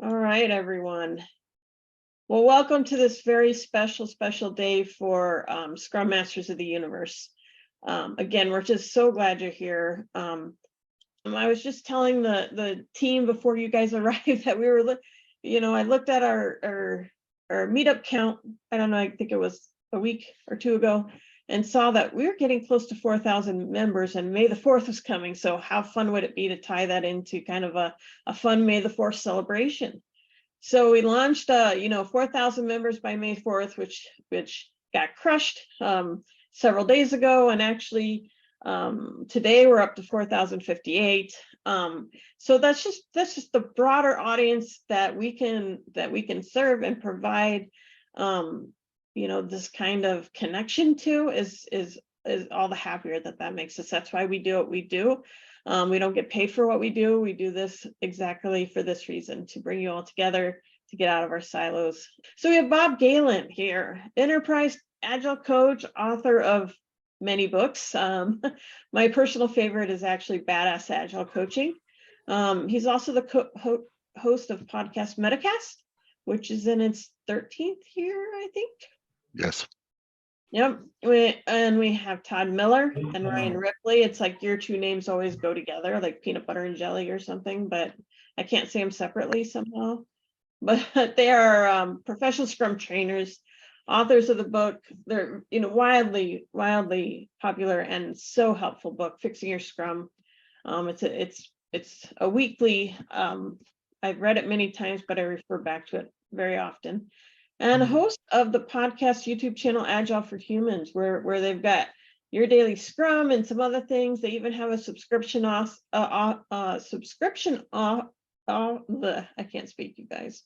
All right, everyone. Well, welcome to this very special day for Scrum Masters of the Universe. Again, we're just so glad you're here. I was just telling the team before you guys arrived that we were, I looked at our meetup count. I don't know, I think it was a week or two ago, and saw that we were getting close to 4,000 members, and May the 4th was coming. So how fun would it be to tie that into kind of a fun May the 4th celebration? So we launched, 4,000 members by May 4th, which got crushed several days ago, and actually today we're up to 4,058. So that's just the broader audience that we can serve and provide. This kind of connection to is all the happier that makes us. That's why we do what we do. We don't get paid for what we do. We do this exactly for this reason, to bring you all together, to get out of our silos. So we have Bob Galen here, enterprise agile coach, author of many books. My personal favorite is actually Badass Agile Coaching. He's also the host of podcast Metacast, which is in its 13th year, I think. Yes. Yep. We have Todd Miller and Ryan Rippley. It's like your two names always go together, like peanut butter and jelly or something, but I can't say them separately somehow. But they are professional Scrum trainers, authors of the book. They're wildly popular and so helpful book, Fixing Your Scrum. It's a weekly. I've read it many times, but I refer back to it very often. And host of the podcast YouTube channel Agile for Humans, where they've got your daily Scrum and some other things. They even have a subscription I can't speak, you guys.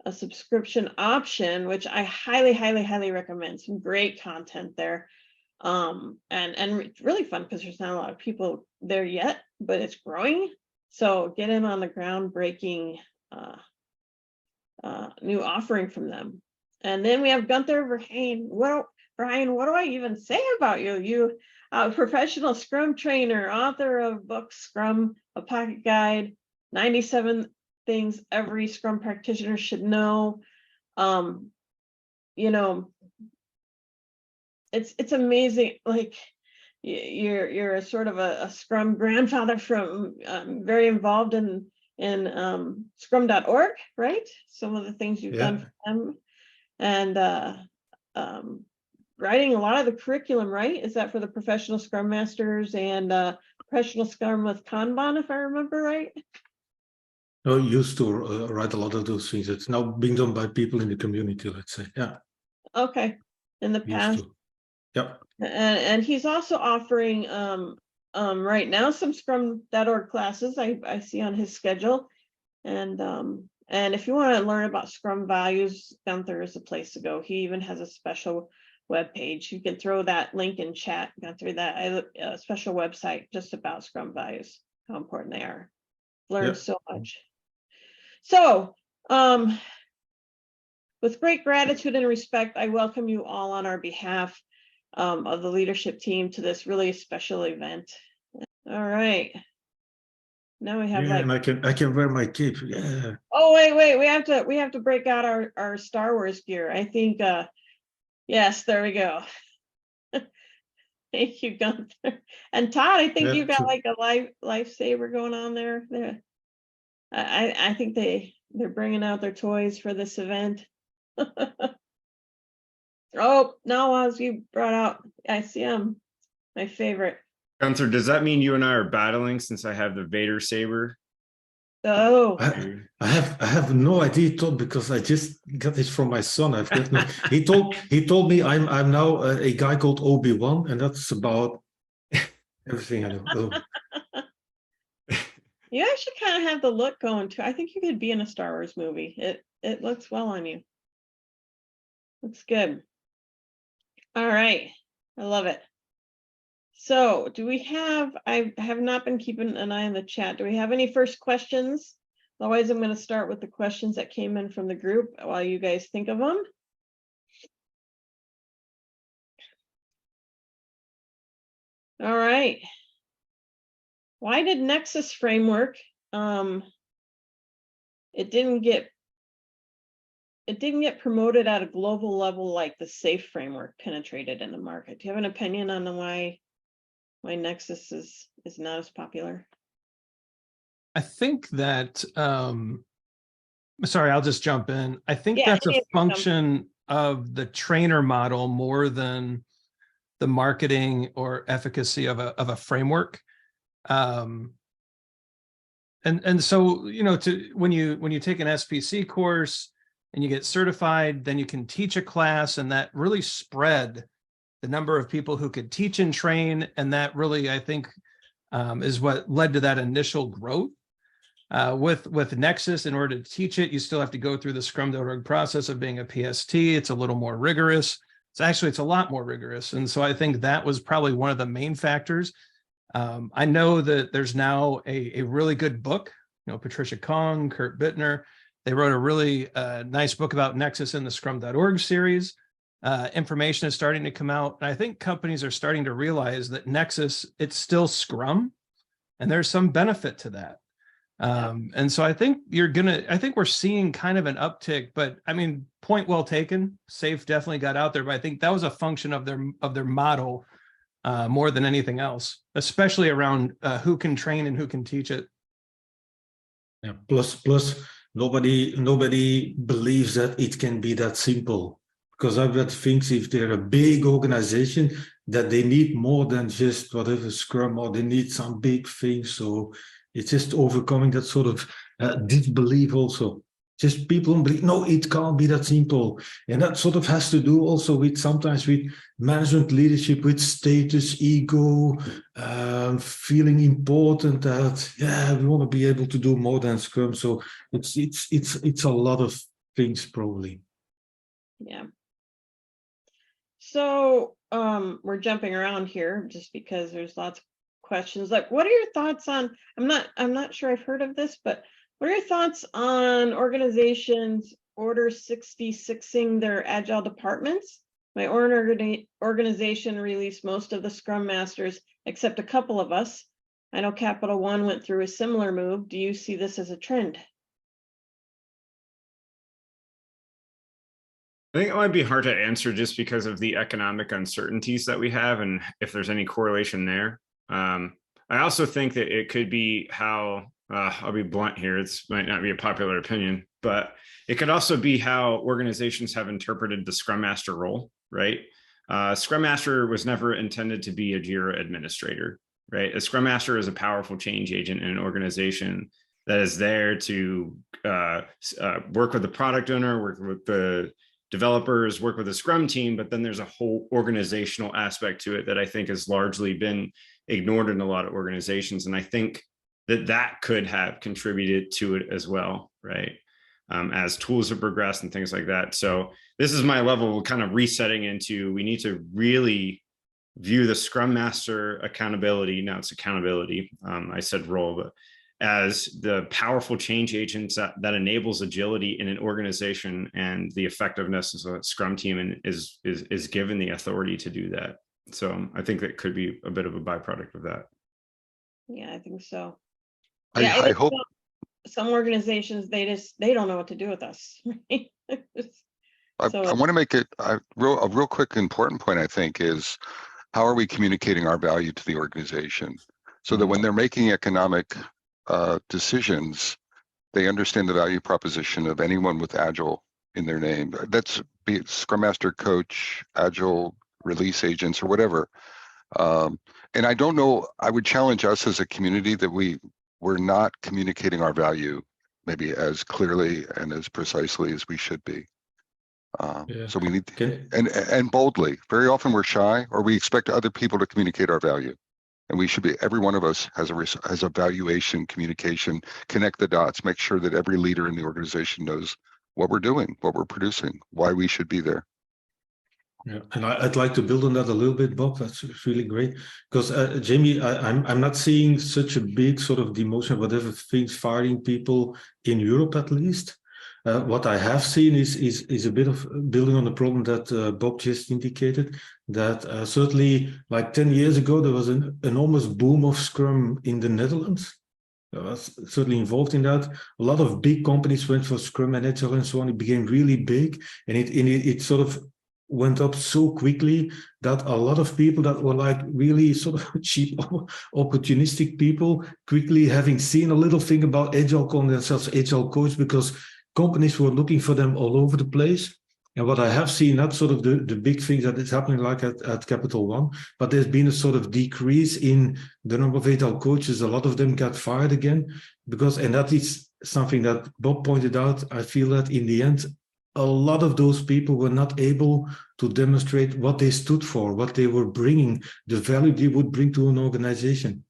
A subscription option, which I highly recommend. Some great content there. And it's really fun because there's not a lot of people there yet, but it's growing. So get in on the groundbreaking new offering from them. And then we have Gunther Verheyen. Brian, what do I even say about you? You professional Scrum trainer, author of books Scrum, a pocket guide, 97 things every Scrum practitioner should know. It's amazing. Like you're a sort of a Scrum grandfather, from very involved in scrum.org, right? Some of the things you've done for them, and writing a lot of the curriculum, right? Is that for the professional Scrum Masters and professional Scrum with Kanban, if I remember right? I used to write a lot of those things. It's now being done by people in the community, let's say. Yeah. Okay. In the past. Yep. And he's also offering right now some scrum.org classes I see on his schedule. And if you want to learn about Scrum values, Gunther is the place to go. He even has a special web page. You can throw that link in chat, Gunther, that a special website just about Scrum values, how important they are. Learn so much. So with great gratitude and respect, I welcome you all on our behalf of the leadership team to this really special event. All right. Now we have and I can wear my cape. Yeah. Oh, wait. We have to break out our Star Wars gear. I think yes, there we go. Thank you, Gunther. And Todd, I think you got like a lifesaver going on there. I think they're bringing out their toys for this event. Oh, no, as you brought out, I see them. My favorite. Gunther, does that mean you and I are battling since I have the Vader saber? Oh, I have no idea, Todd, because I just got this from my son. I've got no, he told me I'm now a guy called Obi-Wan, and that's about everything I know. You actually kind of have the look going too. I think you could be in a Star Wars movie. It looks well on you. Looks good. All right. I love it. So I have not been keeping an eye on the chat. Do we have any first questions? Otherwise, I'm going to start with the questions that came in from the group while you guys think of them. All right. Why did Nexus framework it didn't get promoted at a global level like the SAFe framework penetrated in the market. Do you have an opinion on why Nexus is not as popular? I think that, sorry, I'll just jump in. I think Yeah, that's a function of the trainer model more than the marketing or efficacy of a framework. And so, you know, when you take an SPC course and you get certified, then you can teach a class, and that really spread the number of people who could teach and train. And that really, I think, is what led to that initial growth. With Nexus, in order to teach it, you still have to go through the Scrum.org process of being a PST. It's a little more rigorous. It's a lot more rigorous. And so I think that was probably one of the main factors. I know that there's now a really good book, you know, Patricia Kong, Kurt Bittner, they wrote a really nice book about Nexus in the Scrum.org series. Information is starting to come out. And I think companies are starting to realize that Nexus, it's still Scrum, and there's some benefit to that. And so I think we're seeing kind of an uptick, but I mean, point well taken. SAFe definitely got out there, but I think that was a function of their model more than anything else, especially around who can train and who can teach it. Yeah. Plus, nobody believes that it can be that simple, because everybody thinks if they're a big organization that they need more than just whatever Scrum, or they need some big things. So it's just overcoming that sort of disbelief also. Just people don't believe, no, it can't be that simple. And that sort of has to do also with sometimes with management leadership, with status, ego, feeling important that, yeah, we want to be able to do more than Scrum. So it's a lot of things probably. Yeah. So we're jumping around here just because there's lots of questions. Like, what are your thoughts on, I'm not sure I've heard of this, but what are your thoughts on organizations Order 66ing their agile departments? My organization released most of the Scrum Masters except a couple of us. I know Capital One went through a similar move. Do you see this as a trend? I think it might be hard to answer just because of the economic uncertainties that we have and if there's any correlation there. I also think that it could be how, I'll be blunt here, it might not be a popular opinion, but it could also be how organizations have interpreted the Scrum Master role, right? Scrum Master was never intended to be a JIRA administrator, right? A Scrum Master is a powerful change agent in an organization that is there to work with the product owner, work with the developers, work with the Scrum team, but then there's a whole organizational aspect to it that I think has largely been ignored in a lot of organizations. And I think that could have contributed to it as well, right? As tools have progressed and things like that. So this is my level of kind of resetting into, we need to really view the Scrum Master accountability, now it's accountability, I said role, but as the powerful change agents that enables agility in an organization, and the effectiveness of a Scrum team and is given the authority to do that. So I think that could be a bit of a byproduct of that. Yeah, I think so. I hope some organizations, they don't know what to do with us. Right? I want to make it a real quick important point, I think, is how are we communicating our value to the organization so that when they're making economic decisions, they understand the value proposition of anyone with Agile in their name. That's be it Scrum Master, Coach, Agile, release agents, or whatever. And I don't know, I would challenge us as a community that we're not communicating our value maybe as clearly and as precisely as we should be. So we need to, and boldly. Very often we're shy, or we expect other people to communicate our value. And we should be, every one of us has a valuation, communication, connect the dots, make sure that every leader in the organization knows what we're doing, what we're producing, why we should be there. Yeah, and I'd like to build on that a little bit, Bob. That's really great, because Jamie, I'm not seeing such a big sort of demotion, whatever things, firing people in Europe at least. What I have seen is a bit of building on the problem that Bob just indicated, that certainly like 10 years ago, there was an enormous boom of Scrum in the Netherlands. was certainly involved in that. A lot of big companies went for Scrum and Agile and so on. It became really big, and it sort of went up so quickly that a lot of people that were like really sort of cheap, opportunistic people, quickly having seen a little thing about Agile, calling themselves Agile coach, because companies were looking for them all over the place. And what I have seen, not sort of the big things that is happening like at Capital One, but there's been a sort of decrease in the number of Agile coaches. A lot of them got fired again, because, and that is something that Bob pointed out. I feel that in the end, a lot of those people were not able to demonstrate what they stood for, what they were bringing, the value they would bring to an organization.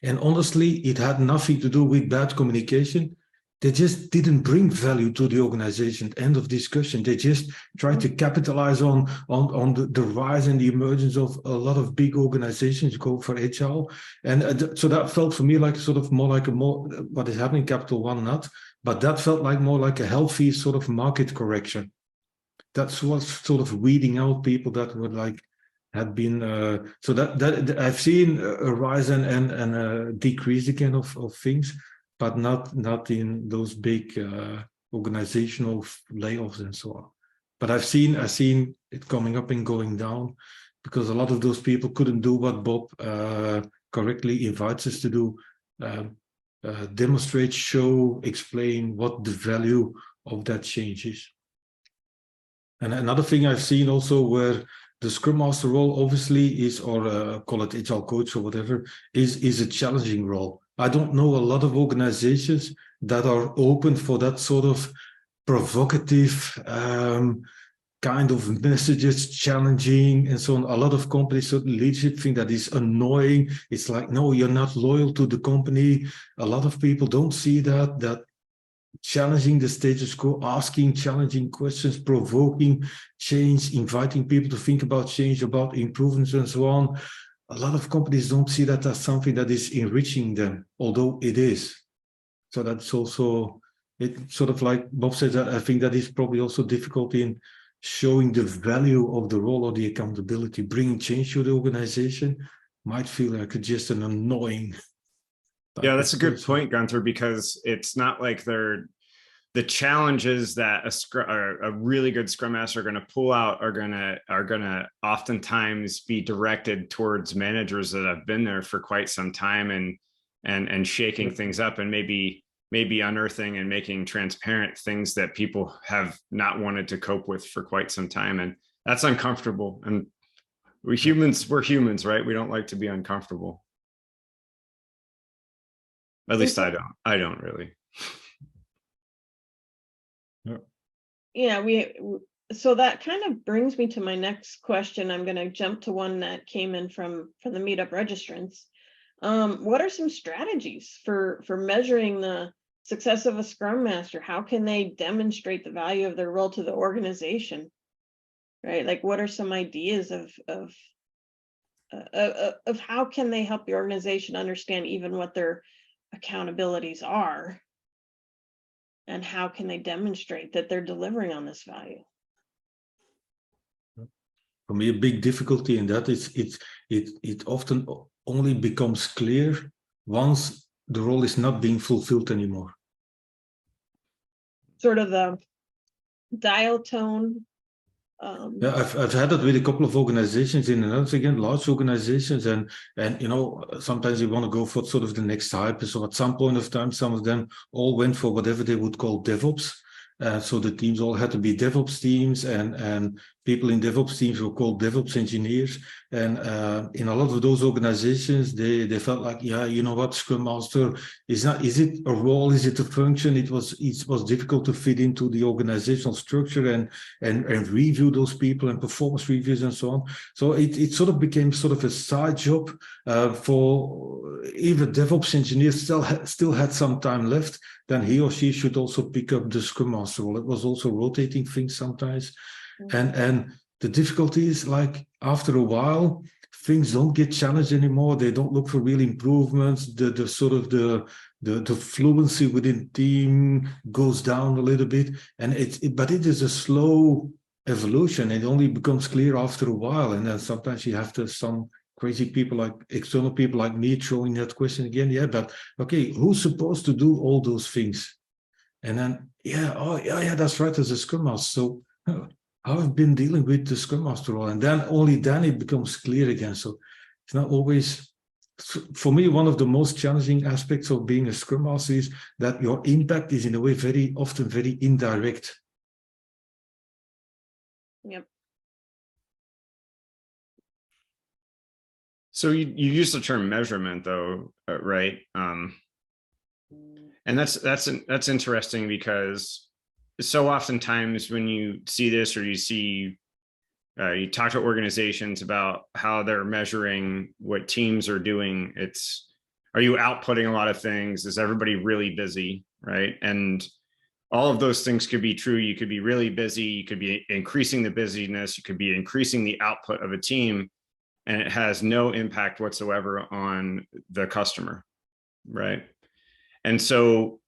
And honestly, it had nothing to do with bad communication. They just didn't bring value to the organization. End of discussion. They just tried to capitalize on the rise and the emergence of a lot of big organizations go for Agile. And so that felt for me like sort of more like what is happening in Capital One, not, but that felt like more like a healthy sort of market correction. That's what's sort of weeding out people that were like, had been, so that I've seen a rise and a decrease again of things, but not in those big organizational layoffs and so on. But I've seen it coming up and going down, because a lot of those people couldn't do what Bob correctly invites us to do, demonstrate, show, explain what the value of that change is. And another thing I've seen also, where the Scrum Master role obviously is, or call it Agile coach or whatever, is a challenging role. I don't know a lot of organizations that are open for that sort of provocative kind of messages, challenging and so on. A lot of companies, certain leadership think that is annoying. It's like, no, you're not loyal to the company. A lot of people don't see that challenging the status quo, asking challenging questions, provoking change, inviting people to think about change, about improvements and so on. A lot of companies don't see that as something that is enriching them, although it is. So that's also, it sort of like Bob said, I think that is probably also difficult in showing the value of the role or the accountability. Bringing change to the organization might feel like just an annoying. Yeah, that's a good point, Gunther, because it's not like they're the challenges that a really good Scrum Master are going to pull out are going to oftentimes be directed towards managers that have been there for quite some time and shaking things up and maybe unearthing and making transparent things that people have not wanted to cope with for quite some time, and that's uncomfortable. And we're humans, right? We don't like to be uncomfortable. At least I don't really. Yeah, so that kind of brings me to my next question. I'm going to jump to one that came in from the meetup registrants. What are some strategies for measuring the success of a Scrum Master? How can they demonstrate the value of their role to the organization? Right? Like, what are some ideas of how can they help the organization understand even what their accountabilities are? And how can they demonstrate that they're delivering on this value? For me, a big difficulty in that is it often only becomes clear once the role is not being fulfilled anymore. Sort of the dial tone. Yeah, I've had it with a couple of organizations in the Netherlands, again, large organizations, and you know, sometimes you want to go for sort of the next hype. So at some point of time, some of them all went for whatever they would call DevOps. So the teams all had to be DevOps teams, and people in DevOps teams were called DevOps engineers. And in a lot of those organizations, they felt like, yeah, you know what, Scrum Master is it a role? Is it a function? It was difficult to fit into the organizational structure and review those people and performance reviews and so on. So it sort of became sort of a side job for even DevOps engineers still had some time left. Then he or she should also pick up the Scrum Master role. It was also rotating things sometimes. And the difficulty is, like, after a while, things don't get challenged anymore. They don't look for real improvements. The sort of the fluency within team goes down a little bit. And but it is a slow evolution. It only becomes clear after a while. And then sometimes you have to some crazy people like external people like me throwing that question again. Yeah, but okay, who's supposed to do all those things? And then, yeah, that's right, as a Scrum Master. So I've been dealing with the Scrum Master role, and then only then it becomes clear again. So it's not always, for me, one of the most challenging aspects of being a Scrum Master is that your impact is in a way very often very indirect. Yep. So you use the term measurement though, right? And that's interesting because so oftentimes when you see this, or you see, you talk to organizations about how they're measuring what teams are doing, it's, are you outputting a lot of things? Is everybody really busy, right? And all of those things could be true. You could be really busy. You could be increasing the busyness. You could be increasing the output of a team, and it has no impact whatsoever on the customer, right? And so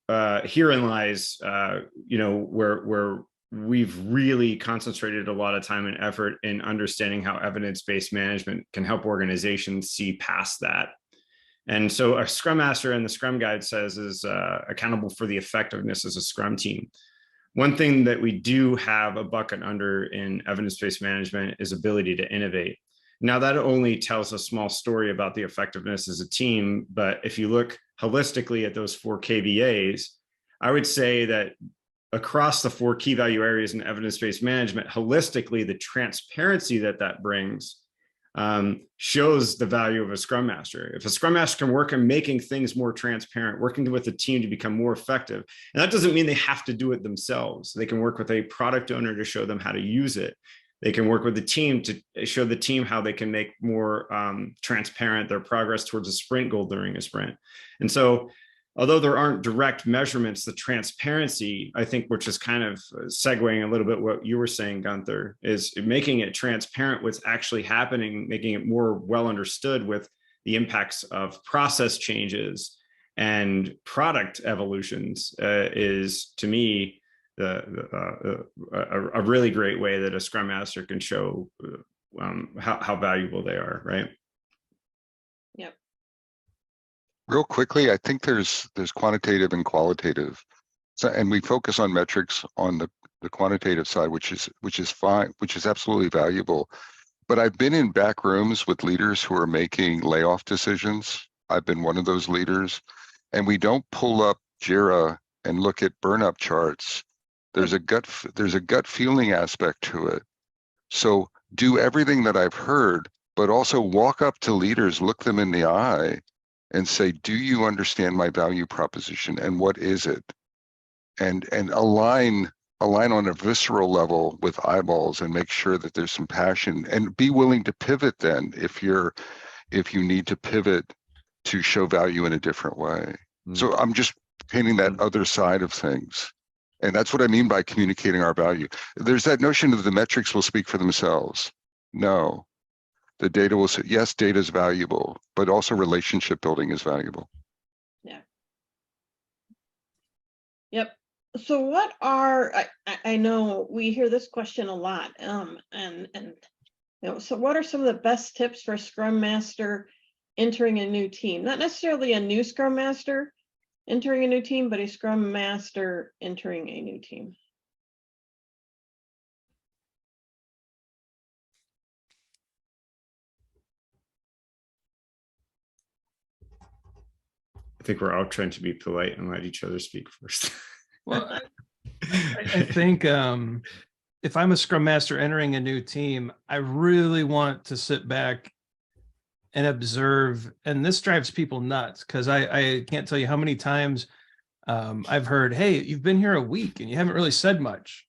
herein lies, where we've really concentrated a lot of time and effort in understanding how evidence-based management can help organizations see past that. And so a Scrum Master, and the Scrum Guide says, is accountable for the effectiveness as a Scrum team. One thing that we do have a bucket under in evidence-based management is ability to innovate. Now, that only tells a small story about the effectiveness as a team, but if you look holistically at those 4 KVAs, I would say that across the 4 key value areas in evidence-based management, holistically, the transparency that brings shows the value of a Scrum Master. If a Scrum Master can work on making things more transparent, working with the team to become more effective, and that doesn't mean they have to do it themselves. They can work with a product owner to show them how to use it. They can work with the team to show the team how they can make more transparent their progress towards a sprint goal during a sprint. And so, although there aren't direct measurements, the transparency, I think, which is kind of segueing a little bit what you were saying, Gunther, is making it transparent what's actually happening, making it more well understood with the impacts of process changes and product evolutions is, to me, a really great way that a Scrum Master can show how valuable they are, right? Yep. Real quickly, I think there's quantitative and qualitative. So, and we focus on metrics on the quantitative side, which is fine, which is absolutely valuable. But I've been in back rooms with leaders who are making layoff decisions. I've been one of those leaders, and we don't pull up Jira and look at burn-up charts. There's a gut feeling aspect to it. So do everything that I've heard, but also walk up to leaders, look them in the eye, and say, do you understand my value proposition, and what is it? And align on a visceral level with eyeballs, and make sure that there's some passion, and be willing to pivot then if you need to pivot to show value in a different way. So I'm just painting that other side of things. And that's what I mean by communicating our value. There's that notion of the metrics will speak for themselves. No, the data will say, yes, data is valuable, but also relationship building is valuable. Yeah. Yep. So what are, I know we hear this question a lot, so what are some of the best tips for a Scrum Master entering a new team? Not necessarily a new Scrum Master entering a new team, but a Scrum Master entering a new team. I think we're all trying to be polite and let each other speak first. Well, I think if I'm a Scrum Master entering a new team, I really want to sit back and observe. And this drives people nuts, because I can't tell you how many times I've heard, hey, you've been here a week and you haven't really said much.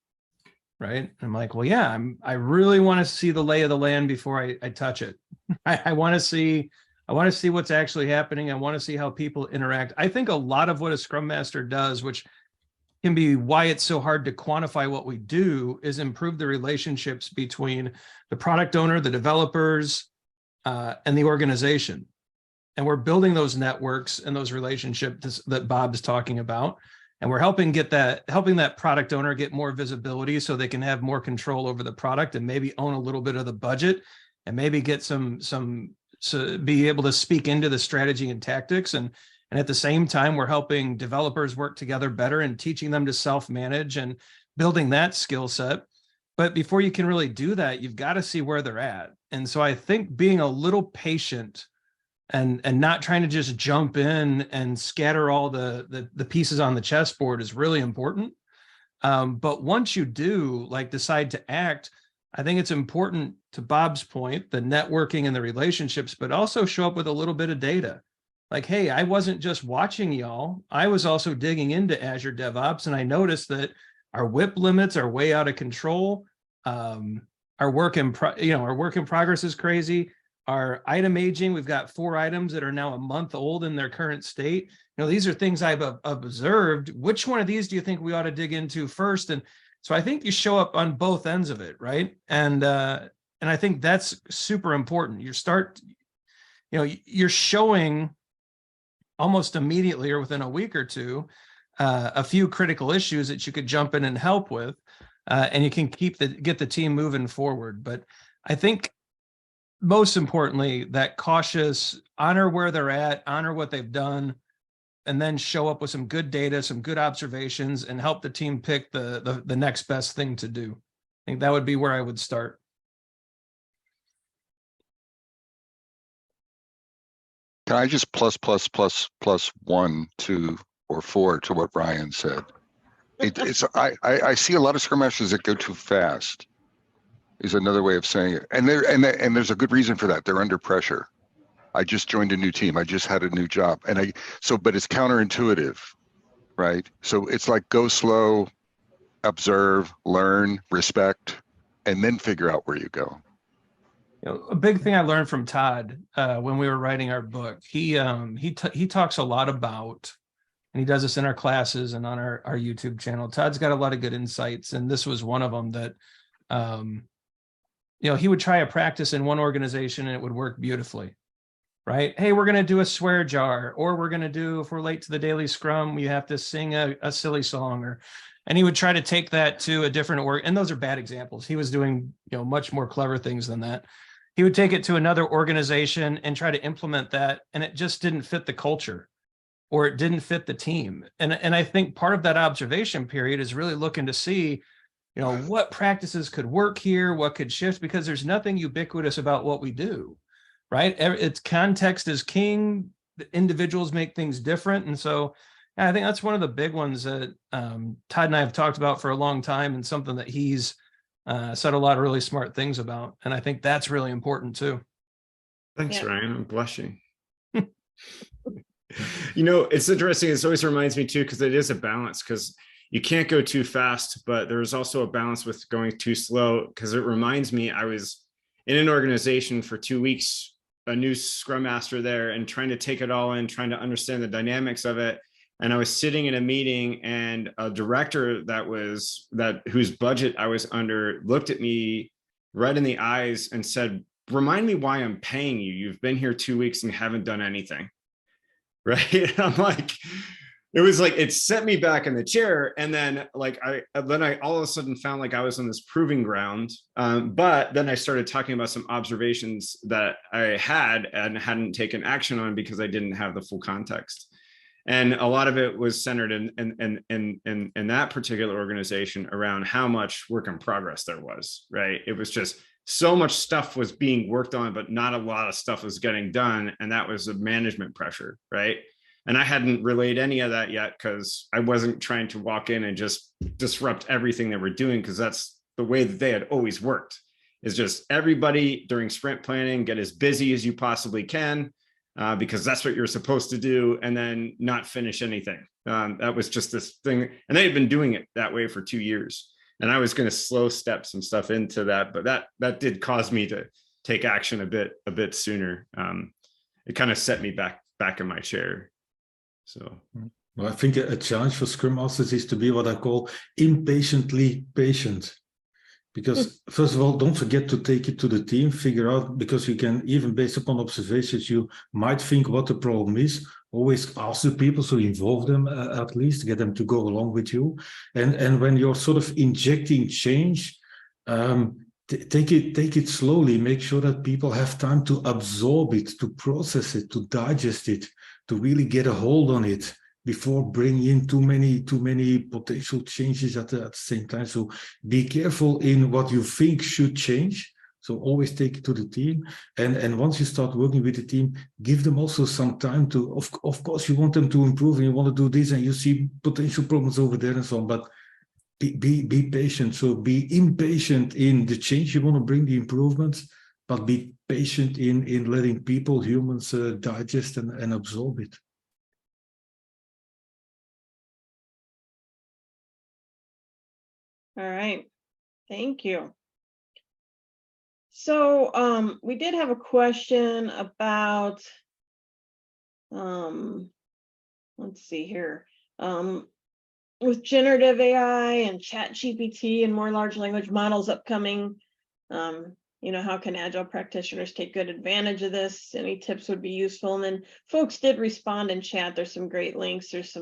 Right. And I'm like, well, yeah, I really want to see the lay of the land before I touch it. I want to see what's actually happening. I want to see how people interact. I think a lot of what a Scrum Master does, which can be why it's so hard to quantify what we do, is improve the relationships between the product owner, the developers, and the organization. And we're building those networks and those relationships that Bob's talking about. And we're helping that product owner get more visibility so they can have more control over the product, and maybe own a little bit of the budget, and maybe get some be able to speak into the strategy and tactics. And at the same time, we're helping developers work together better and teaching them to self-manage and building that skill set. But before you can really do that, you've got to see where they're at. And so I think being a little patient and not trying to just jump in and scatter all the pieces on the chessboard is really important. But once you do decide to act, I think it's important, to Bob's point, the networking and the relationships, but also show up with a little bit of data. Like, hey, I wasn't just watching y'all. I was also digging into Azure DevOps, and I noticed that our WIP limits are way out of control. Our work in progress is crazy. Our item aging, we've got 4 items that are now a month old in their current state. These are things I've observed. Which one of these do you think we ought to dig into first? And so I think you show up on both ends of it, right? And I think that's super important. You're showing almost immediately or within a week or two a few critical issues that you could jump in and help with, and you can get the team moving forward. But I think most importantly, that cautious, honor where they're at, honor what they've done, and then show up with some good data, some good observations, and help the team pick the next best thing to do. I think that would be where I would start. Can I just plus 1, 2, or 4 to what Ryan said? I see a lot of Scrum Masters that go too fast, is another way of saying it. And there's a good reason for that. They're under pressure. I just joined a new team. I just had a new job. But it's counterintuitive, right? So it's like, go slow, observe, learn, respect, and then figure out where you go. A big thing I learned from Todd when we were writing our book, he talks a lot about, and he does this in our classes and on our YouTube channel. Todd's got a lot of good insights, and this was one of them that, he would try a practice in one organization and it would work beautifully, right? Hey, we're going to do a swear jar, or we're going to do, if we're late to the daily scrum, we have to sing a silly song, and he would try to take that to a different org. And those are bad examples. He was doing, much more clever things than that. He would take it to another organization and try to implement that, and it just didn't fit the culture, or it didn't fit the team. And I think part of that observation period is really looking to see, what practices could work here, what could shift, because there's nothing ubiquitous about what we do, right? It's context is king. The individuals make things different. And so I think that's one of the big ones that Todd and I have talked about for a long time, and something that he's said a lot of really smart things about. And I think that's really important too. Thanks, Ryan. I'm blushing. It's interesting. It always reminds me too, because it is a balance, because you can't go too fast, but there's also a balance with going too slow, because it reminds me, I was in an organization for 2 weeks, a new Scrum Master there, and trying to take it all in, trying to understand the dynamics of it. And I was sitting in a meeting, and a director whose budget I was under looked at me right in the eyes and said, "Remind me why I'm paying you. You've been here 2 weeks and haven't done anything." Right? And I'm like, it was like, it set me back in the chair. And then I all of a sudden found like I was on this proving ground. But then I started talking about some observations that I had and hadn't taken action on because I didn't have the full context. And a lot of it was centered in that particular organization around how much work in progress there was, right? It was just so much stuff was being worked on, but not a lot of stuff was getting done. And that was a management pressure, right? And I hadn't relayed any of that yet, because I wasn't trying to walk in and just disrupt everything they were doing, because that's the way that they had always worked, is just everybody during sprint planning, get as busy as you possibly can, because that's what you're supposed to do, and then not finish anything. That was just this thing. And they had been doing it that way for 2 years. And I was going to slow step some stuff into that, but that did cause me to take action a bit sooner. It kind of set me back in my chair. So, well, I think a challenge for Scrum Masters is to be what I call impatiently patient. Because first of all, don't forget to take it to the team, figure out, because you can, even based upon observations, you might think what the problem is. Always ask the people, so involve them at least, get them to go along with you. And when you're sort of injecting change, take it slowly. Make sure that people have time to absorb it, to process it, to digest it, to really get a hold on it before bringing in too many potential changes at the same time. So be careful in what you think should change. So always take it to the team. And once you start working with the team, give them also some time to, of course, you want them to improve and you want to do this and you see potential problems over there and so on, but be patient. So be impatient in the change you want to bring, the improvements, but be patient in letting people, humans, digest and absorb it. All right, thank you. So we did have a question about, let's see here, with generative AI and chat GPT and more large language models upcoming, how can agile practitioners take good advantage of this? Any tips would be useful. And then folks did respond in chat. There's some great links. There's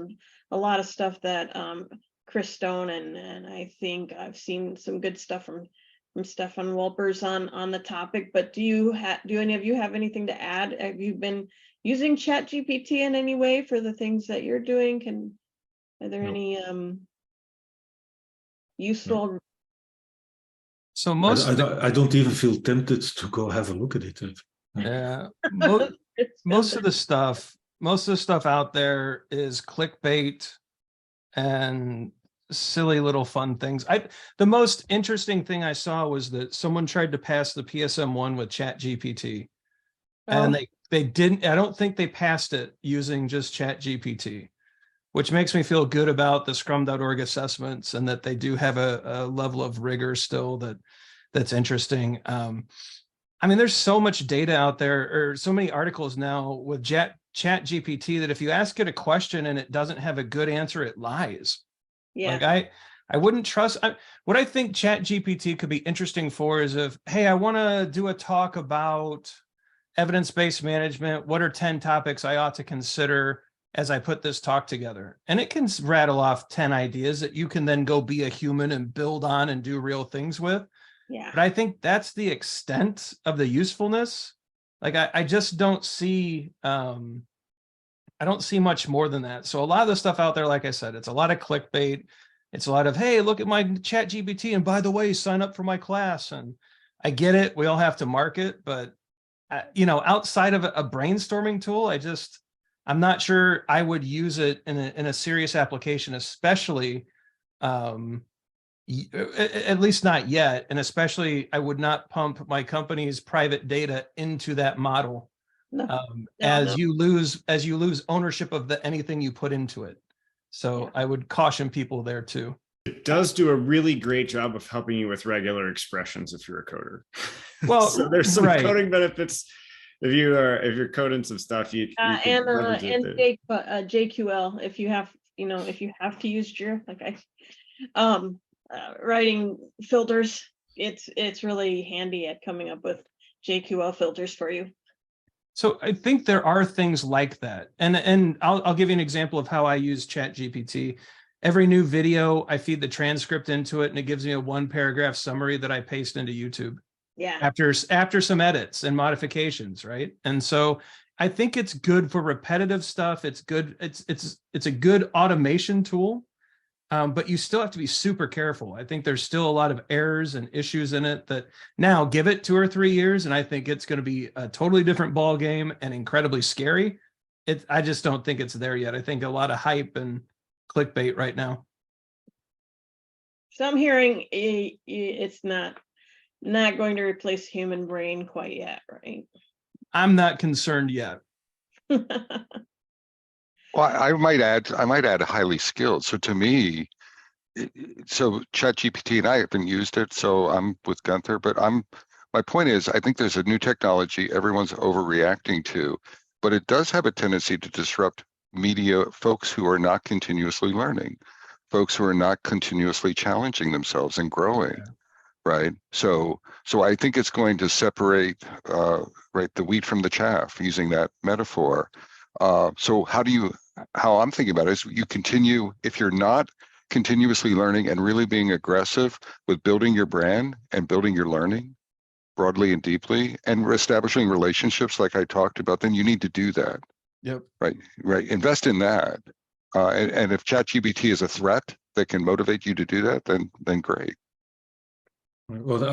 a lot of stuff that Chris Stone and I think I've seen some good stuff from Stefan Wolpers on the topic. But do any of you have anything to add? Have you been using chat GPT in any way for the things that you're doing? Are there any useful? So I don't even feel tempted to go have a look at it. Yeah, most of the stuff out there is clickbait and silly little fun things. The most interesting thing I saw was that someone tried to pass the PSM1 with chat GPT, and they didn't. I don't think they passed it using just chat GPT, which makes me feel good about the scrum.org assessments and that they do have a level of rigor still that's interesting. I mean, there's so much data out there, or so many articles now with chat GPT, that if you ask it a question and it doesn't have a good answer, it lies. Yeah. Like I wouldn't trust. What I think chat GPT could be interesting for is if, hey, I want to do a talk about evidence-based management. What are 10 topics I ought to consider as I put this talk together? And it can rattle off 10 ideas that you can then go be a human and build on and do real things with. Yeah. But I think that's the extent of the usefulness. Like I just don't see, I don't see much more than that. So a lot of the stuff out there, like I said, it's a lot of clickbait. It's a lot of, hey, look at my chat GPT. And by the way, sign up for my class. And I get it. We all have to market, but outside of a brainstorming tool, I'm not sure I would use it in a serious application, especially, at least not yet. And especially I would not pump my company's private data into that model. As you lose ownership of anything you put into it. So yeah. I would caution people there too. It does do a really great job of helping you with regular expressions if you're a coder. Well, so there's some coding benefits if you're coding some stuff. And JQL if you have to use Jira, writing filters, it's really handy at coming up with JQL filters for you. So I think there are things like that. And I'll give you an example of how I use ChatGPT. Every new video, I feed the transcript into it and it gives me a 1-paragraph summary that I paste into YouTube. Yeah. After some edits and modifications, right? And so I think it's good for repetitive stuff. It's good. It's a good automation tool. But you still have to be super careful. I think there's still a lot of errors and issues in it that now give it 2 or 3 years, and I think it's going to be a totally different ball game and incredibly scary. I just don't think it's there yet. I think a lot of hype and clickbait right now. So I'm hearing it's not going to replace human brain quite yet, right? I'm not concerned yet. Well, I might add highly skilled. So to me, so ChatGPT and I haven't used it, so I'm with Gunther, but my point is, I think there's a new technology everyone's overreacting to, but it does have a tendency to disrupt media folks who are not continuously learning, folks who are not continuously challenging themselves and growing, right? So I think it's going to separate the wheat from the chaff, using that metaphor. So how I'm thinking about it is you continue, if you're not continuously learning and really being aggressive with building your brand and building your learning broadly and deeply and establishing relationships like I talked about, then you need to do that. Yep. Right. Invest in that. And if ChatGPT is a threat that can motivate you to do that, then great. Well,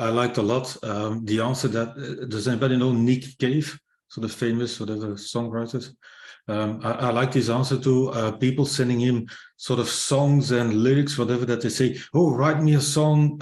I liked a lot the answer that does anybody know Nick Cave? So the famous whatever songwriters. I like this answer to people sending him sort of songs and lyrics, whatever, that they say, oh, write me a song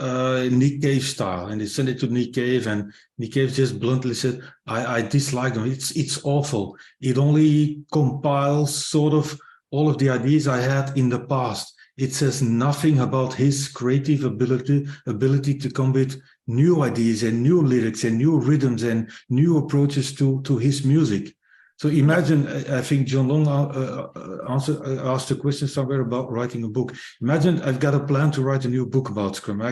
Nick Cave style. And they send it to Nick Cave, and Nick Cave just bluntly said, I dislike them. It's awful. It only compiles sort of all of the ideas I had in the past. It says nothing about his creative ability to come with new ideas and new lyrics and new rhythms and new approaches to his music. So imagine, I think John Long asked a question somewhere about writing a book. Imagine I've got a plan to write a new book about Scrum. I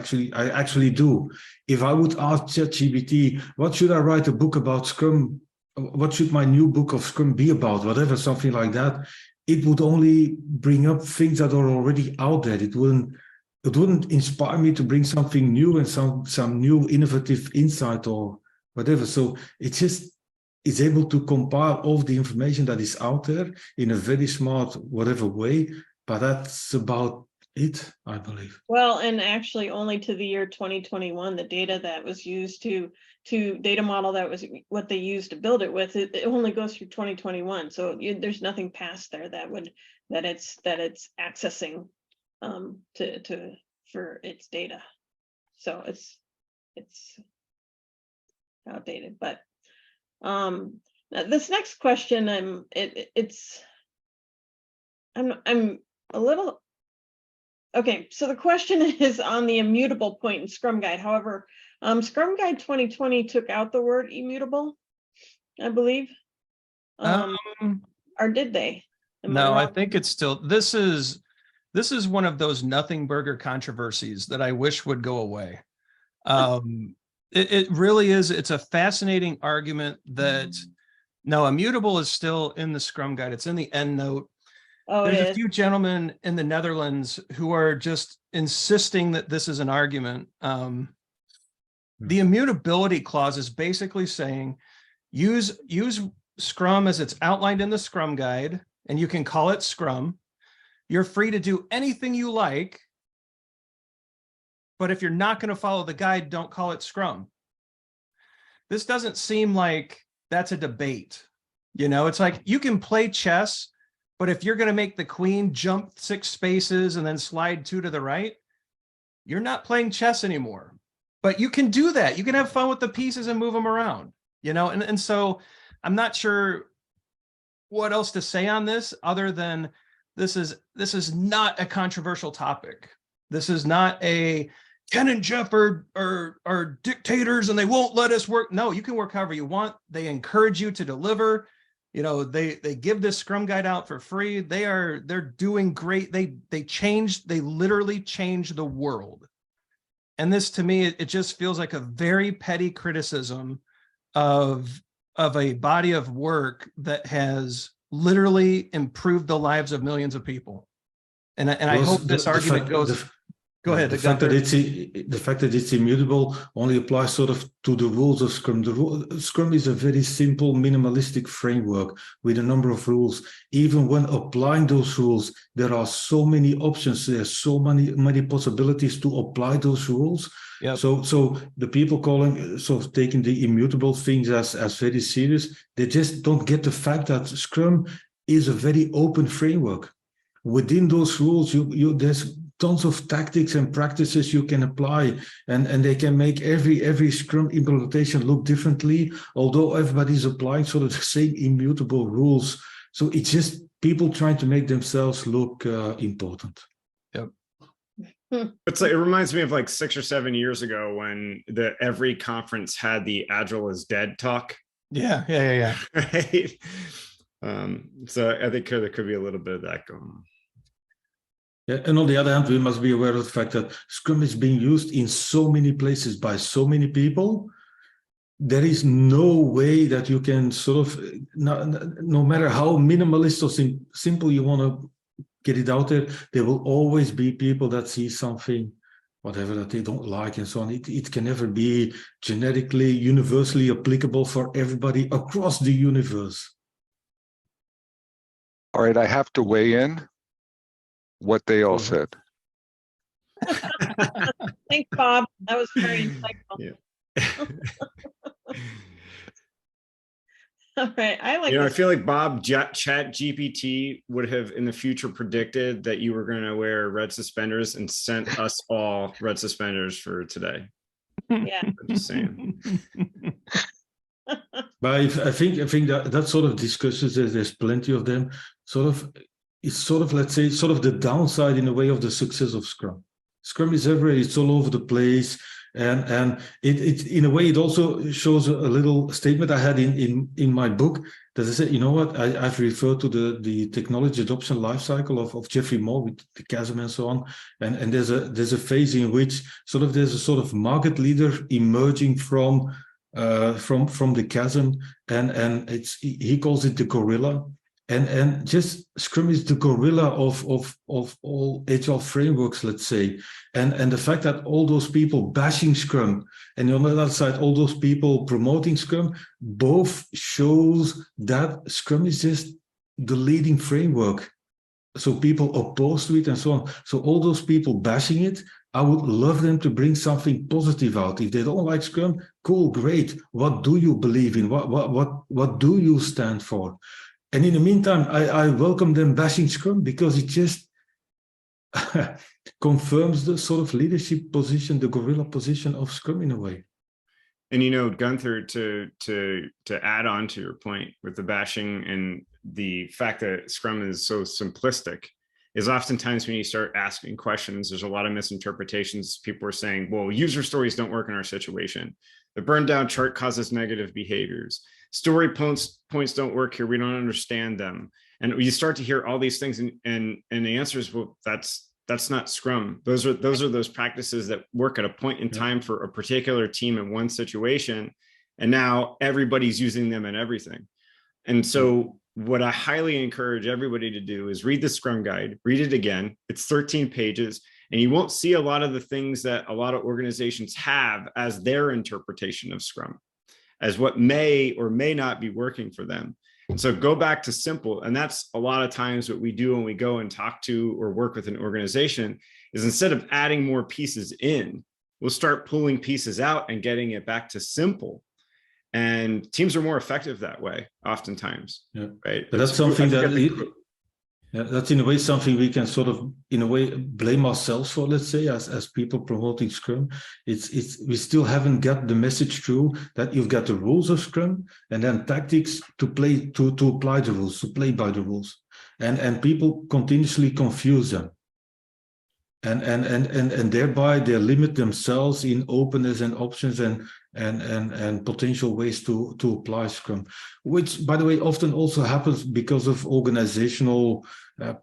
actually do. If I would ask ChatGPT, what should I write a book about Scrum? What should my new book of Scrum be about? Whatever, something like that. It would only bring up things that are already out there. It wouldn't inspire me to bring something new and some new innovative insight or whatever. So it's able to compile all of the information that is out there in a very smart whatever way, but that's about it, I believe. Well, and actually only to the year 2021, the data that was used to data model, that was what they used to build it with, it only goes through 2021. So there's nothing past there that it's accessing for its data. So it's outdated. But now this next question, I'm a little. Okay, so the question is on the immutable point in Scrum Guide. However, Scrum Guide 2020 took out the word immutable, I believe. Or did they? No, I think it's still, this is one of those nothing burger controversies that I wish would go away. It really is. It's a fascinating argument that no, immutable is still in the Scrum Guide. It's in the end note. Oh, there's a few gentlemen in the Netherlands who are just insisting that this is an argument. The immutability clause is basically saying use Scrum as it's outlined in the Scrum Guide, and you can call it Scrum. You're free to do anything you like, but if you're not going to follow the guide, don't call it Scrum. This doesn't seem like that's a debate. You know, it's like you can play chess, but if you're going to make the queen jump 6 spaces and then slide 2 to the right, you're not playing chess anymore. But you can do that. You can have fun with the pieces and move them around, you know? And so I'm not sure what else to say on this other than this is not a controversial topic. This is not a Ken and Jeff are dictators and they won't let us work. No, you can work however you want. They encourage you to deliver. You know, they give this Scrum Guide out for free. They're doing great. They literally changed the world. And this, to me, it just feels like a very petty criticism of a body of work that has literally improved the lives of millions of people. And I hope this argument goes. Go ahead. The fact that it's immutable only applies sort of to the rules of Scrum. Scrum is a very simple, minimalistic framework with a number of rules. Even when applying those rules, there are so many options. There's so many possibilities to apply those rules. Yep. So the people taking the immutable things as very serious, they just don't get the fact that Scrum is a very open framework. Within those rules, there's tons of tactics and practices you can apply, and they can make every Scrum implementation look differently, although everybody's applying sort of the same immutable rules. So it's just people trying to make themselves look important. Yep. It's like, it reminds me of like 6 or 7 years ago when every conference had the Agile is dead talk. Yeah. Right. So I think there could be a little bit of that going on. Yeah, and on the other hand, we must be aware of the fact that Scrum is being used in so many places by so many people. There is no way that you can sort of, no matter how minimalist or simple you want to get it out there. There will always be people that see something, whatever, that they don't like and so on. It can never be genetically, universally applicable for everybody across the universe. All right, I have to weigh in what they all said. Thanks, Bob. That was very insightful. Yeah. All right, I like. I feel like Bob, Chat GPT would have in the future predicted that you were going to wear red suspenders and sent us all red suspenders for today. Yeah. I'm just saying. But I think that sort of discussions, there's plenty of them. It's sort of, let's say, sort of the downside in a way of the success of Scrum. Scrum is everywhere; it's all over the place, and it in a way it also shows a little statement I had in my book that I said, you know what, I've referred to the technology adoption life cycle of Jeffrey Moore with the chasm and so on, and there's a phase in which there's a sort of market leader emerging from the chasm, and he calls it the gorilla. And just Scrum is the gorilla of all agile frameworks, let's say, and the fact that all those people bashing Scrum and on the other side all those people promoting Scrum, both shows that Scrum is just the leading framework. So people opposed to it and so on. So all those people bashing it, I would love them to bring something positive out. If they don't like Scrum, cool, great. What do you believe in? What do you stand for? And in the meantime, I welcome them bashing Scrum because it just confirms the sort of leadership position, the gorilla position of Scrum in a way. And Gunther, to add on to your point with the bashing and the fact that Scrum is so simplistic, is oftentimes when you start asking questions, there's a lot of misinterpretations. People are saying, well, user stories don't work in our situation. The burn down chart causes negative behaviors. Story points don't work here. We don't understand them. And you start to hear all these things, and the answer is, well, that's not Scrum. Those are those practices that work at a point in time for a particular team in one situation, and now everybody's using them in everything. And so what I highly encourage everybody to do is read the Scrum Guide, read it again. It's 13 pages, and you won't see a lot of the things that a lot of organizations have as their interpretation of Scrum, as what may or may not be working for them. And so go back to simple. And that's a lot of times what we do when we go and talk to or work with an organization is, instead of adding more pieces in, we'll start pulling pieces out and getting it back to simple. And teams are more effective that way, oftentimes. Yeah. Right. But that's something that's in a way something we can sort of, in a way, blame ourselves for, let's say, as people promoting Scrum. We still haven't got the message through that you've got the rules of Scrum and then tactics to apply the rules, to play by the rules. And people continuously confuse them. And thereby they limit themselves in openness and options and potential ways to apply Scrum, which, by the way, often also happens because of organizational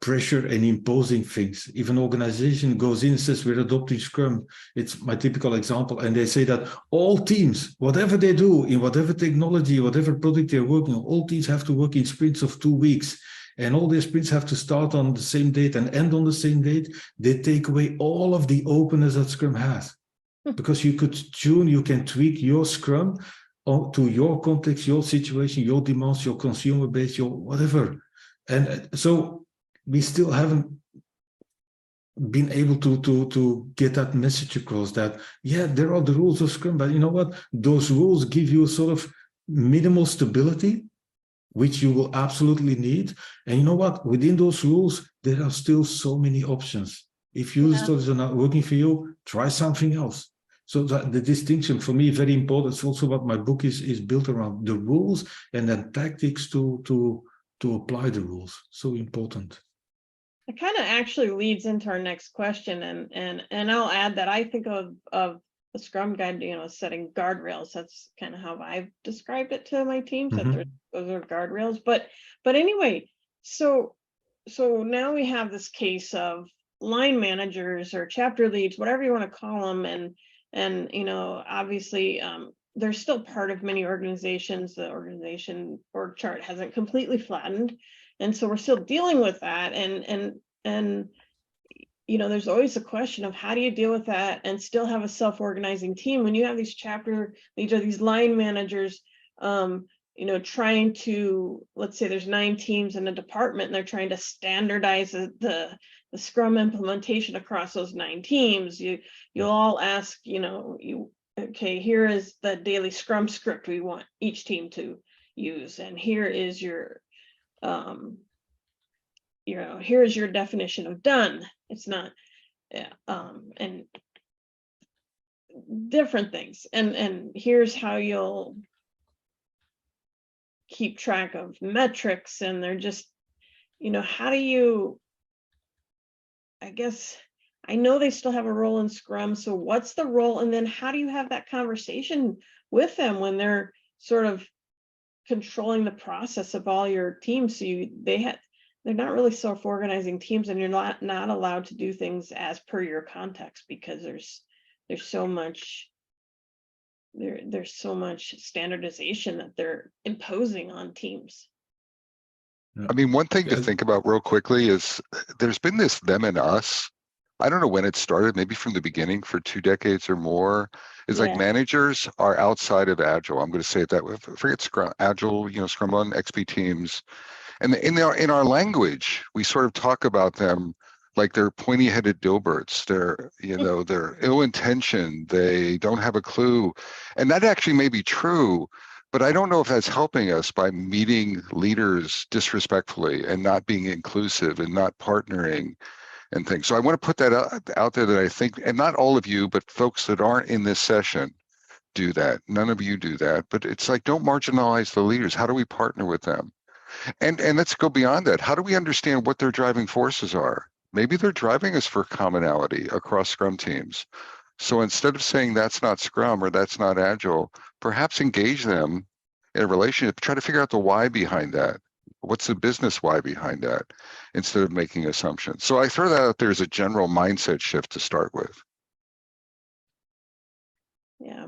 pressure and imposing things. If an organization goes in and says, we're adopting Scrum, it's my typical example, and they say that all teams, whatever they do, in whatever technology, whatever product they're working on, all teams have to work in sprints of 2 weeks. And all their sprints have to start on the same date and end on the same date. They take away all of the openness that Scrum has. Because you can tweak your Scrum to your context, your situation, your demands, your consumer base, your whatever. And so we still haven't been able to get that message across that, yeah, there are the rules of Scrum, but you know what? Those rules give you sort of minimal stability, which you will absolutely need. And you know what? Within those rules, there are still so many options. If user stories are not working for you, try something else. So that the distinction for me very important. It's also what my book is built around, the rules and then tactics to apply the rules. So important. It kind of actually leads into our next question, and I'll add that I think of the Scrum Guide, setting guardrails. That's kind of how I've described it to my teams. That those are guardrails. But anyway, so now we have this case of line managers or chapter leads, whatever you want to call them, and obviously they're still part of many organizations. The organization org chart hasn't completely flattened, and so we're still dealing with that. And and there's always a question of how do you deal with that and still have a self-organizing team when you have these line managers, trying to, let's say there's 9 teams in a department and they're trying to standardize the Scrum implementation across those 9 teams. You'll all ask, okay, here is the daily Scrum script we want each team to use, and here is your here's your definition of done. It's not, and different things. And here's how you'll keep track of metrics. And they're just, how do you, I guess, I know they still have a role in Scrum. So what's the role? And then how do you have that conversation with them when they're sort of controlling the process of all your teams? So they're not really self-organizing teams, and you're not allowed to do things as per your context because there's so much standardization that they're imposing on teams. I mean, one thing to think about real quickly is there's been this them and us. I don't know when it started, maybe from the beginning for 2 decades or more. It's like managers are outside of Agile. I'm going to say it that way. Forget Scrum, Agile, Scrum Run, XP teams. And in our language, we sort of talk about them like they're pointy-headed dilberts. They're ill-intentioned. They don't have a clue. And that actually may be true, but I don't know if that's helping us by meeting leaders disrespectfully and not being inclusive and not partnering and things. So I want to put that out there that I think, and not all of you, but folks that aren't in this session do that. None of you do that, but it's like, don't marginalize the leaders. How do we partner with them? And let's go beyond that. How do we understand what their driving forces are? Maybe they're driving us for commonality across Scrum teams. So instead of saying that's not Scrum or that's not Agile, perhaps engage them in a relationship, try to figure out the why behind that. What's the business why behind that, instead of making assumptions? So I throw that out there as a general mindset shift to start with. Yeah.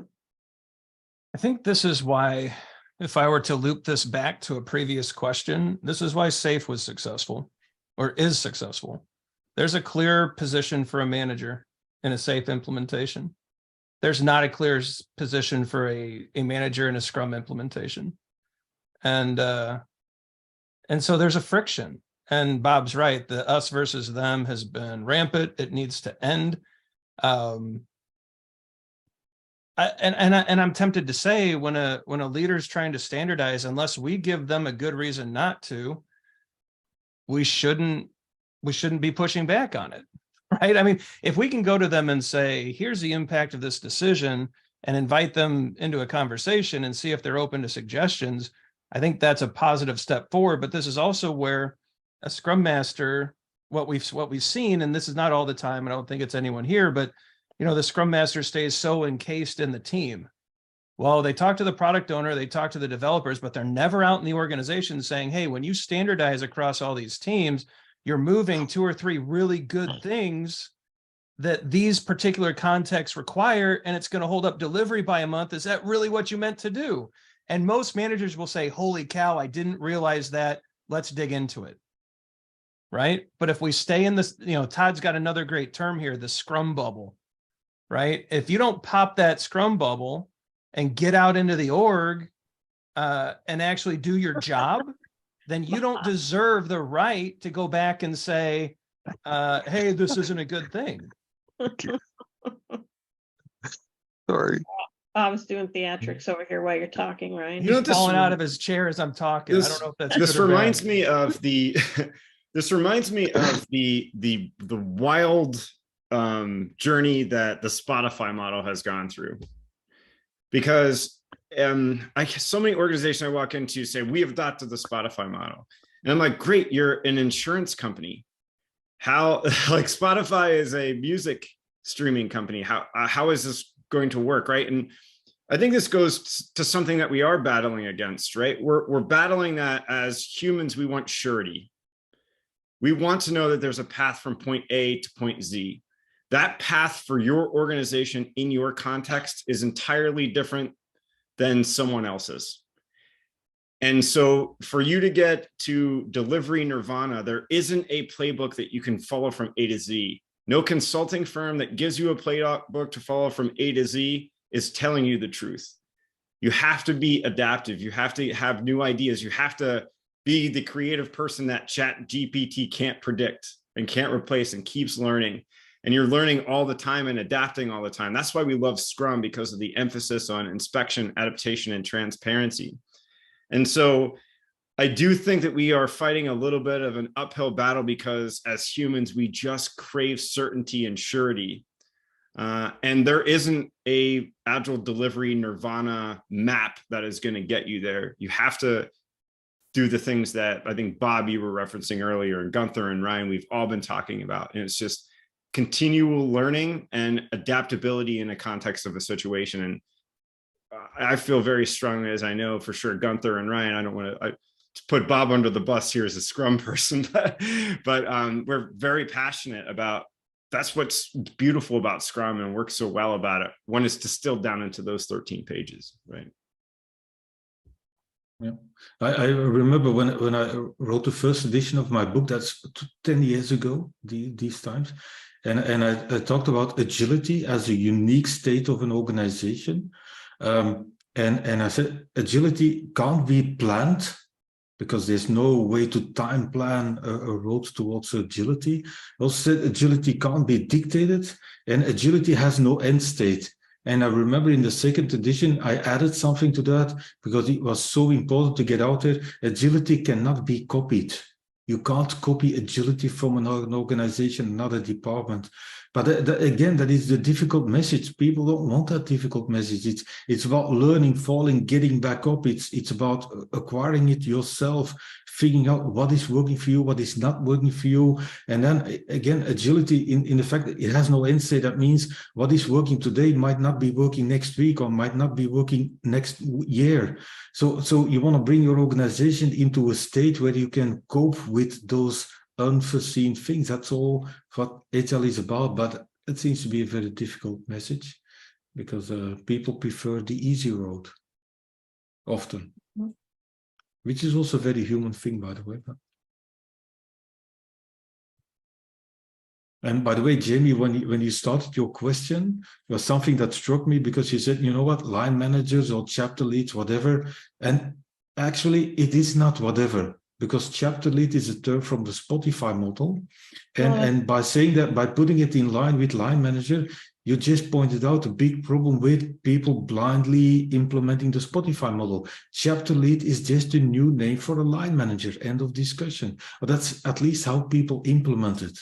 I think this is why, if I were to loop this back to a previous question, this is why SAFe was successful or is successful. There's a clear position for a manager in a SAFe implementation. There's not a clear position for a manager in a Scrum implementation. And so there's a friction. And Bob's right, the us versus them has been rampant. It needs to end. And I'm tempted to say when a leader's trying to standardize, unless we give them a good reason not to, we shouldn't be pushing back on it, right? I mean, if we can go to them and say, here's the impact of this decision, and invite them into a conversation and see if they're open to suggestions, I think that's a positive step forward. But this is also where a Scrum Master, what we've seen, and this is not all the time, and I don't think it's anyone here, but the Scrum Master stays so encased in the team. Well, they talk to the product owner, they talk to the developers, but they're never out in the organization saying, hey, when you standardize across all these teams, you're moving 2 or 3 really good things that these particular contexts require, and it's going to hold up delivery by a month. Is that really what you meant to do? And most managers will say, holy cow, I didn't realize that. Let's dig into it. Right? But if we stay in this, Todd's got another great term here, the Scrum bubble. Right? If you don't pop that Scrum bubble and get out into the org and actually do your job, then you don't deserve the right to go back and say, hey, this isn't a good thing. Sorry. I was doing theatrics over here while you're talking, Ryan. He's falling out of his chair as I'm talking. I don't know if that's this good or reminds bad. me of the this reminds me of the wild journey that the Spotify model has gone through, because so many organizations I walk into say we have adopted the Spotify model, and I'm like, great, you're an insurance company. How, like, Spotify is a music streaming company. How is this going to work, right? And I think this goes to something that we are battling against, right? We're battling that as humans. We want surety. We want to know that there's a path from point A to point Z. That path for your organization in your context is entirely different than someone else's. And so for you to get to delivery nirvana, there isn't a playbook that you can follow from A to Z. No consulting firm that gives you a playbook to follow from A to Z is telling you the truth. You have to be adaptive. You have to have new ideas. You have to be the creative person that ChatGPT can't predict and can't replace and keeps learning. And you're learning all the time and adapting all the time. That's why we love Scrum, because of the emphasis on inspection, adaptation, and transparency. And so I do think that we are fighting a little bit of an uphill battle, because as humans, we just crave certainty and surety. And there isn't a agile delivery nirvana map that is going to get you there. You have to do the things that I think, Bob, you were referencing earlier, and Gunther and Ryan, we've all been talking about. And it's just continual learning and adaptability in the context of a situation. And I feel very strongly, as I know for sure Gunther and Ryan, I don't want to put Bob under the bus here as a Scrum person, but we're very passionate about, that's what's beautiful about Scrum and works so well about it when it's distilled down into those 13 pages, right? Yeah, I remember when I wrote the first edition of my book, that's 10 years ago, these times. And I talked about agility as a unique state of an organization. And I said, agility can't be planned, because there's no way to time plan a road towards agility. I also said agility can't be dictated, and agility has no end state. And I remember in the second edition, I added something to that because it was so important to get out there. Agility cannot be copied. You can't copy agility from an organization, another department. But again, that is the difficult message. People don't want that difficult message. It's about learning, falling, getting back up. It's about acquiring it yourself, figuring out what is working for you, what is not working for you. And then again, agility in the fact that it has no end state. That means what is working today might not be working next week or might not be working next year. So you want to bring your organization into a state where you can cope with those unforeseen things. That's all what Agile is about, but it seems to be a very difficult message because people prefer the easy road often, which is also a very human thing, by the way. And by the way, Jamie, when you started your question, it was something that struck me, because you said, you know what, line managers or chapter leads, whatever. And actually, it is not whatever, because chapter lead is a term from the Spotify model. And by saying that, by putting it in line with line manager, you just pointed out a big problem with people blindly implementing the Spotify model. Chapter lead is just a new name for a line manager, end of discussion. But that's at least how people implement it.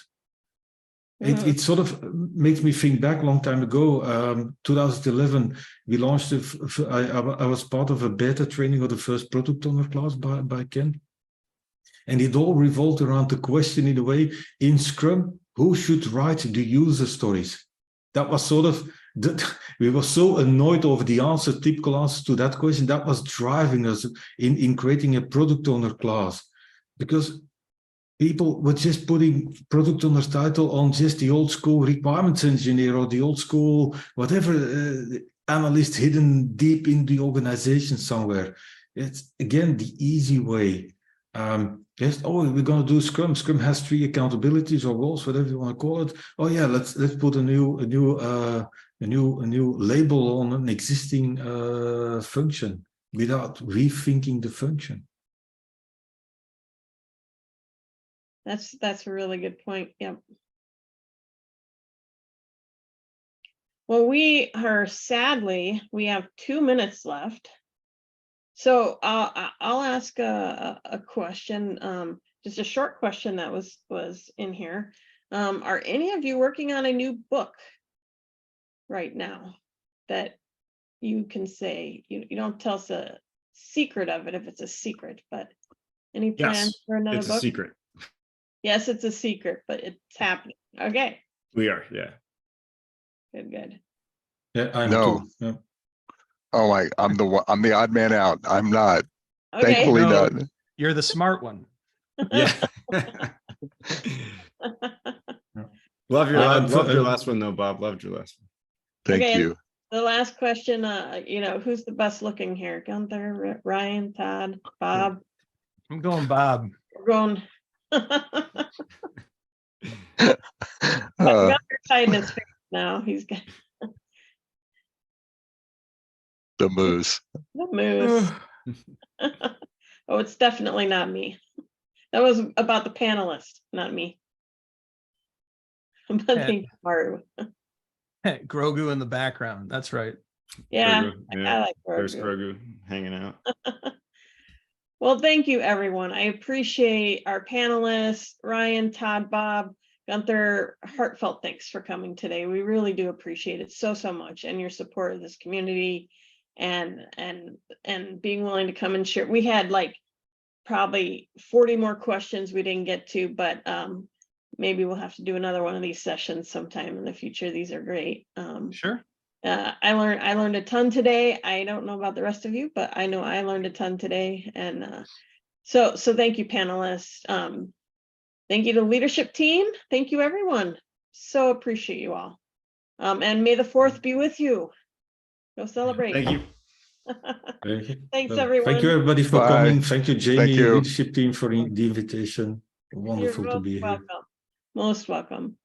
It sort of makes me think back a long time ago, 2011, we launched, I was part of a beta training of the first product owner class by Ken. And it all revolved around the question, in a way, in Scrum, who should write the user stories? That was sort of, we were so annoyed over the answer, typical answer to that question, that was driving us in creating a product owner class. Because people were just putting product owner's title on just the old school requirements engineer or the old school, whatever, analyst hidden deep in the organization somewhere. It's, again, the easy way. Yes, oh, we're going to do Scrum. Scrum has 3 accountabilities or roles, whatever you want to call it. Oh yeah, let's put a new label on an existing function without rethinking the function. That's a really good point. Yep. Well, we have 2 minutes left. So I'll ask a question, just a short question that was in here. Are any of you working on a new book right now that you can say? You don't tell us a secret of it if it's a secret, but any plans for another book? It's a secret. Yes, it's a secret, but it's happening. Okay. We are, yeah. Good. Yeah, I know. too. Yeah. Oh, I'm the odd man out. I'm not. Okay. Thankfully No, not. you're the smart one. Yeah. Love your last one though, Bob. Loved your last one. Thank Okay, you. The last question, who's the best looking here? Gunther, Ryan, Todd, Bob? I'm going Bob. We're going. Uh, Gunther's hiding his face now. He's got the moose. the moose. Oh, it's definitely not me. That was about the panelist, not me. But thank you, Maru. Grogu in the background. That's right. Yeah, Grogu, yeah. I like There's Grogu. Grogu hanging out. Well, thank you, everyone. I appreciate our panelists, Ryan, Todd, Bob, Gunther. Heartfelt thanks for coming today. We really do appreciate it so much, and your support of this community, and being willing to come and share. We had like probably 40 more questions we didn't get to, but maybe we'll have to do another one of these sessions sometime in the future. These are great. Sure. I learned a ton today. I don't know about the rest of you, but I know I learned a ton today. And so thank you, panelists. Thank you to leadership team. Thank you, everyone. So appreciate you all. And may the 4th be with you. Go celebrate. Thank you. Thanks, everyone. Thank you, everybody, for Bye. coming. Thank you, Jamie, Thank you. leadership team, for the invitation. You're Wonderful to most be here. welcome. Most welcome.